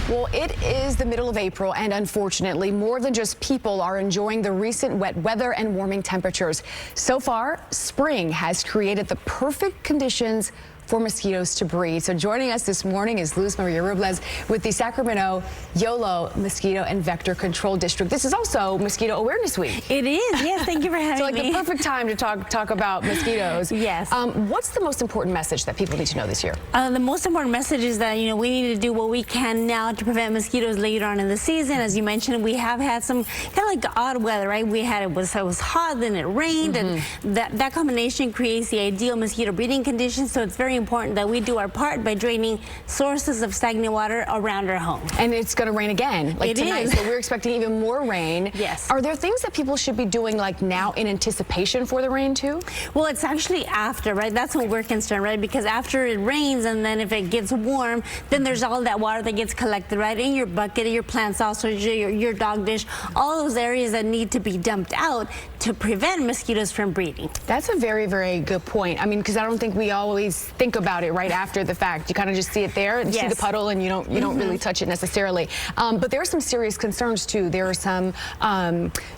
Well, it is the middle of April, and unfortunately, more than just people are enjoying the recent wet weather and warming temperatures. So far, spring has created the perfect conditions for mosquitoes to breed. So joining us this morning is Luz Maria Robles with the Sacramento YOLO Mosquito and Vector Control District. This is also Mosquito Awareness Week. It is, yes, thank you for having me. So the perfect time to talk about mosquitoes. Yes. What's the most important message that people need to know this year? The most important message is that, we need to do what we can now to prevent mosquitoes later on in the season. As you mentioned, we have had some kind of like odd weather, right? It was hot, then it rained, and that combination creates the ideal mosquito breeding conditions. So it's very important that we do our part by draining sources of stagnant water around our home. And it's going to rain again, like tonight. So we're expecting even more rain. Yes. Are there things that people should be doing like now in anticipation for the rain too? Well, it's actually after, right? That's what we're concerned, right? Because after it rains and then if it gets warm, then there's all that water that gets collected, right? In your bucket, your plant sausage, your dog dish, all those areas that need to be dumped out to prevent mosquitoes from breeding. That's a very, very good point. I mean, because I don't think we always think about it right after the fact. You kind of just see it there, and see the puddle, and you don't really touch it necessarily. But there are some serious concerns too. There are some,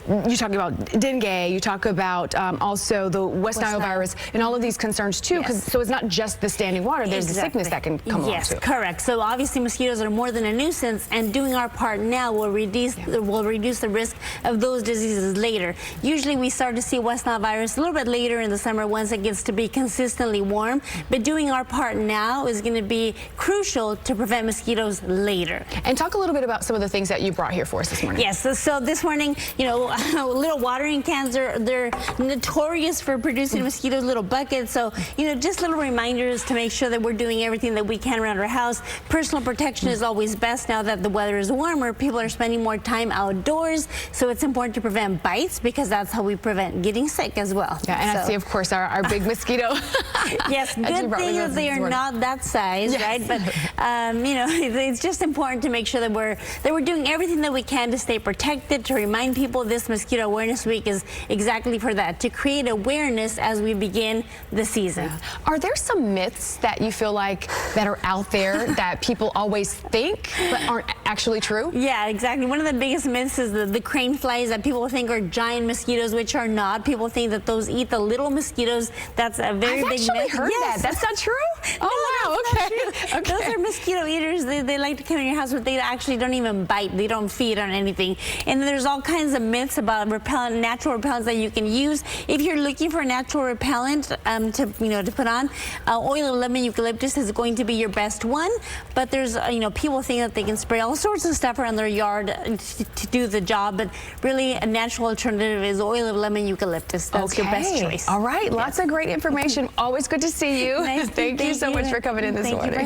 you talk about dengue, you talk about also the West Nile virus, and all of these concerns too. So it's not just the standing water. There's the sickness that can come along too. Yes, correct. So obviously mosquitoes are more than a nuisance, and doing our part now will reduce the risk of those diseases later. Usually we start to see West Nile virus a little bit later in the summer once it gets to be consistently warm, but doing our part now is going to be crucial to prevent mosquitoes later. And talk a little bit about some of the things that you brought here for us this morning. Yes, so this morning, little watering cans, they're notorious for producing mosquitoes, little buckets. So, just little reminders to make sure that we're doing everything that we can around our house. Personal protection is always best now that the weather is warmer. People are spending more time outdoors, so it's important to prevent bites because that's how we prevent getting sick as well. Yeah, and I see, of course, our big mosquito. Yes, good thing that they are not that size, right? But it's just important to make sure that we're doing everything that we can to stay protected. To remind people, this Mosquito Awareness Week is exactly for that, to create awareness as we begin the season. Yeah. Are there some myths that you feel like that are out there that people always think but aren't actually true? Yeah, exactly. One of the biggest myths is the crane flies that people think are giant mosquitoes, which are not. People think that those eat the little mosquitoes. That's a very big myth. I've actually heard that. That's not true? Oh, no, wow, okay. Those are mosquito eaters. They like to come in your house, but they actually don't even bite. They don't feed on anything. And there's all kinds of myths about natural repellents that you can use. If you're looking for a natural repellent to put on, oil of lemon eucalyptus is going to be your best one. But there's, people think that they can spray all sorts of stuff around their yard to do the job, but really a natural alternative is oil of lemon eucalyptus. That's your best choice. All right, lots of great information. Always good to see you. Nice. Thank you so much for coming in this morning.